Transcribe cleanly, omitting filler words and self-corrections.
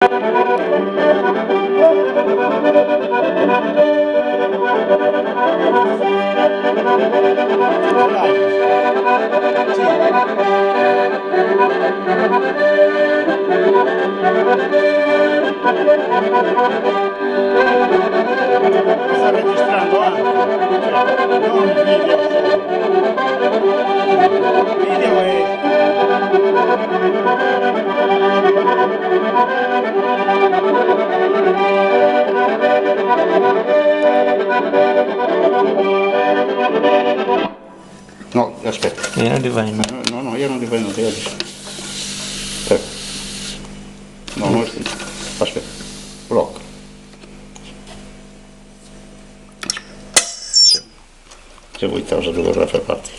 Sta registrando anche, non il video solo. Il video è... No, aspetta. Io non li vai. No, io non li vedo, io adesso. No, aspetta. Blocco. Se vuoi cosa dovrà fare parte.